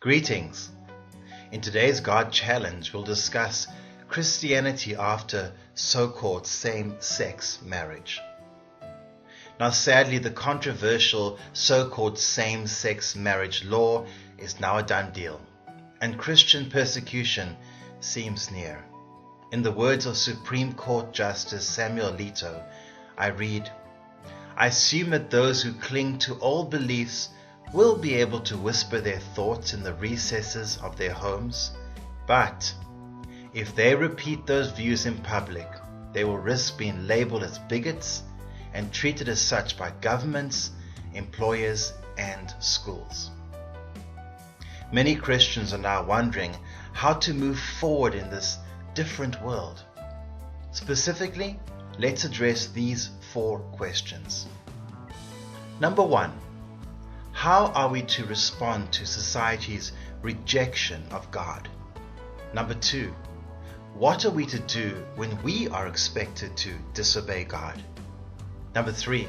Greetings! In today's God Challenge, we'll discuss Christianity after so-called same-sex marriage. Now sadly, the controversial so-called same-sex marriage law is now a done deal, and Christian persecution seems near. In the words of Supreme Court Justice Samuel Alito, I read, "I assume that those who cling to old beliefs will be able to whisper their thoughts in the recesses of their homes, but if they repeat those views in public, they will risk being labeled as bigots and treated as such by governments, employers, and schools." Many Christians are now wondering how to move forward in this different world. Specifically, let's address these 4 questions. Number 1. How are we to respond to society's rejection of God? Number 2. What are we to do when we are expected to disobey God? Number 3.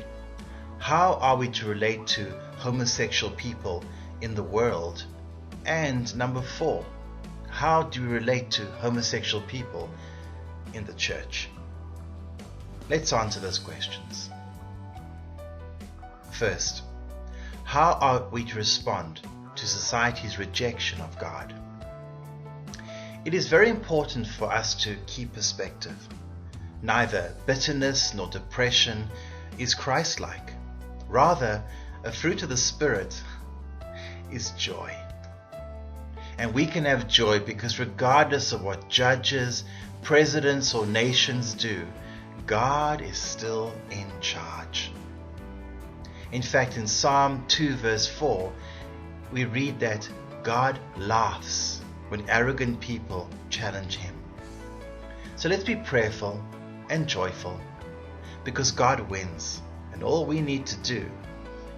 How are we to relate to homosexual people in the world? And number 4. How do we relate to homosexual people in the church? Let's answer those questions. First, how are we to respond to society's rejection of God? It is very important for us to keep perspective. Neither bitterness nor depression is Christ-like. Rather, a fruit of the Spirit is joy. And we can have joy because regardless of what judges, presidents, or nations do, God is still in charge. In fact, in Psalm 2 verse 4, we read that God laughs when arrogant people challenge Him. So let's be prayerful and joyful because God wins, and all we need to do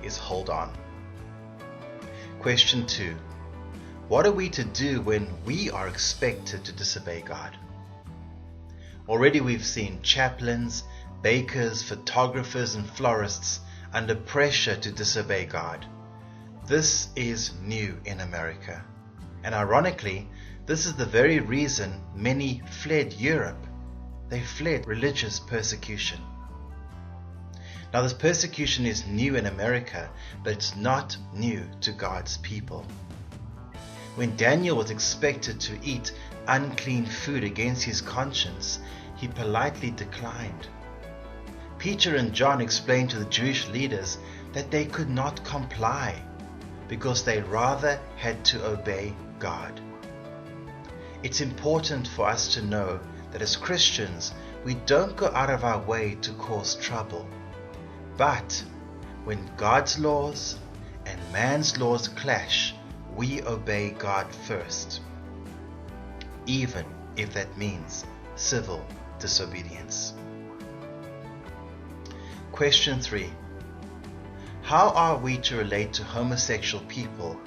is hold on. Question 2. What are we to do when we are expected to disobey God? Already we've seen chaplains, bakers, photographers, and florists under pressure to disobey God. This is new in America. And ironically, this is the very reason many fled Europe. They fled religious persecution. Now this persecution is new in America, but it's not new to God's people. When Daniel was expected to eat unclean food against his conscience, he politely declined. Peter and John explained to the Jewish leaders that they could not comply because they rather had to obey God. It's important for us to know that as Christians, we don't go out of our way to cause trouble. But when God's laws and man's laws clash, we obey God first, even if that means civil disobedience. Question 3. How are we to relate to homosexual people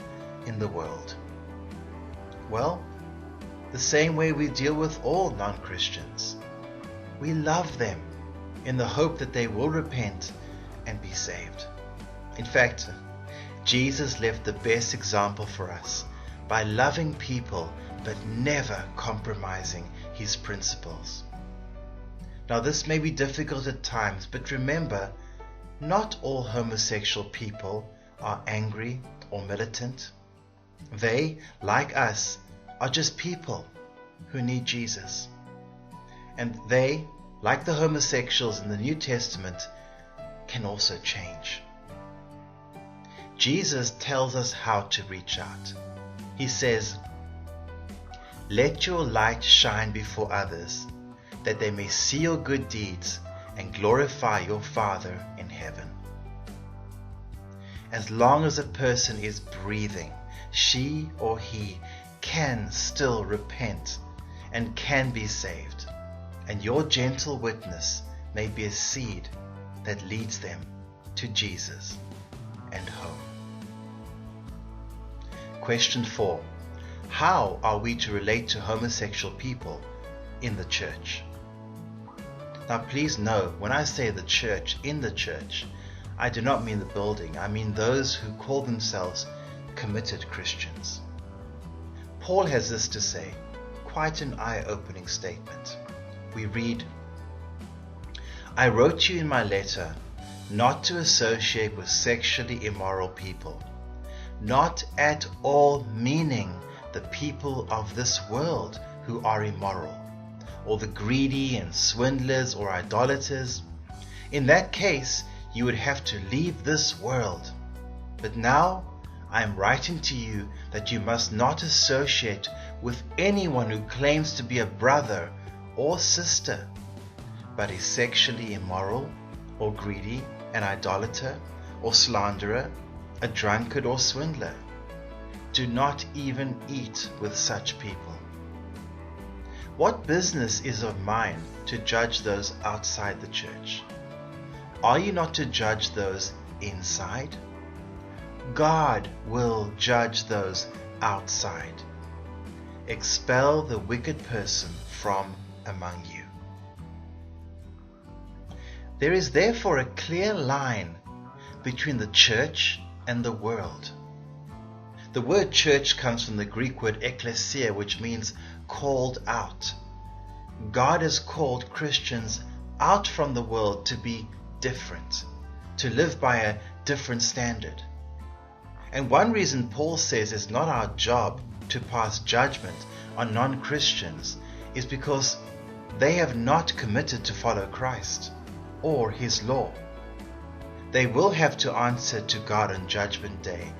in the world? Well, the same way we deal with all non-Christians. We love them in the hope that they will repent and be saved. In fact, Jesus left the best example for us by loving people but never compromising His principles. Now this may be difficult at times, but remember, not all homosexual people are angry or militant. They, like us, are just people who need Jesus. And they, like the homosexuals in the New Testament, can also change. Jesus tells us how to reach out. He says, "Let your light shine before others, that they may see your good deeds and glorify your Father in heaven." As long as a person is breathing, she or he can still repent and can be saved, and your gentle witness may be a seed that leads them to Jesus and home. Question 4. How are we to relate to homosexual people in the church? Now please know, when I say the church, in the church, I do not mean the building. I mean those who call themselves committed Christians. Paul has this to say, quite an eye-opening statement. We read, "I wrote you in my letter not to associate with sexually immoral people, not at all meaning the people of this world who are immoral, or the greedy and swindlers or idolaters. In that case, you would have to leave this world. But now I am writing to you that you must not associate with anyone who claims to be a brother or sister, but is sexually immoral, or greedy, an idolater, or slanderer, a drunkard or swindler. Do not even eat with such people. What business is of mine to judge those outside the church? Are you not to judge those inside? God will judge those outside. Expel the wicked person from among you." There is therefore a clear line between the church and the world. The word church comes from the Greek word ekklesia, which means called out. God has called Christians out from the world to be different, to live by a different standard. And one reason Paul says it's not our job to pass judgment on non-Christians is because they have not committed to follow Christ or His law. They will have to answer to God on Judgment Day,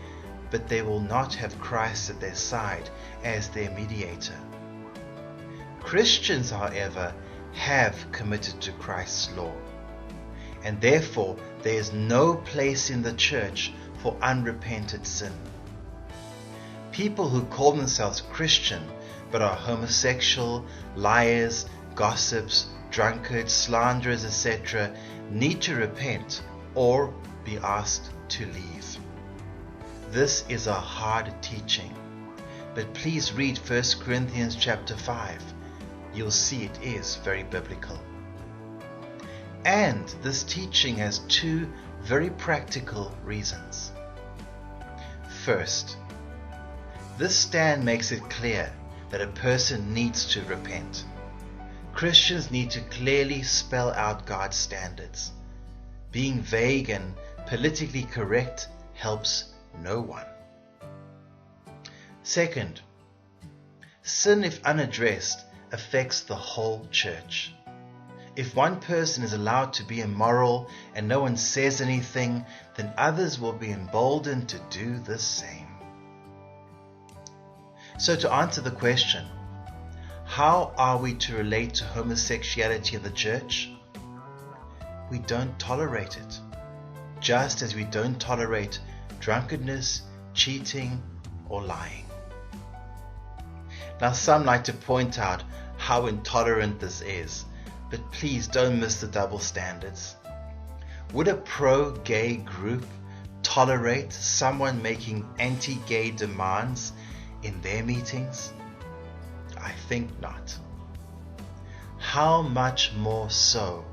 but they will not have Christ at their side as their mediator. Christians, however, have committed to Christ's law, and therefore there is no place in the church for unrepented sin. People who call themselves Christian but are homosexual, liars, gossips, drunkards, slanderers, etc., need to repent or be asked to leave. This is a hard teaching, but please read 1 Corinthians chapter 5. You'll see it is very biblical. And this teaching has two very practical reasons. First, this stand makes it clear that a person needs to repent. Christians need to clearly spell out God's standards. Being vague and politically correct helps no one. Second, sin, if unaddressed, affects the whole church. If one person is allowed to be immoral and no one says anything, then others will be emboldened to do the same. So to answer the question, how are we to relate to homosexuality in the church? We don't tolerate it, just as we don't tolerate drunkenness, cheating, or lying. Now, some like to point out how intolerant this is, but please don't miss the double standards. Would a pro-gay group tolerate someone making anti-gay demands in their meetings? I think not. How much more so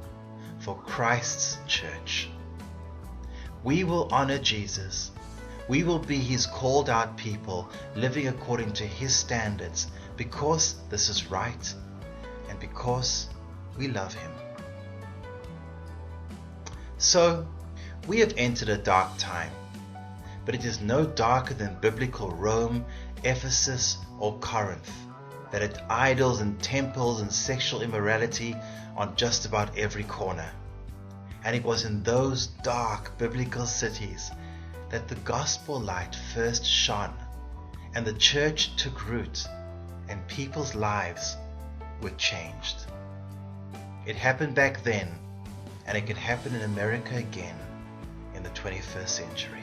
for Christ's church? We will honor Jesus. We will be His called out people, living according to His standards, because this is right and because we love Him. So, we have entered a dark time, but it is no darker than biblical Rome, Ephesus, or Corinth, that had idols and temples and sexual immorality on just about every corner. And it was in those dark biblical cities that the gospel light first shone, and the church took root, and people's lives were changed. It happened back then, and it can happen in America again in the 21st century.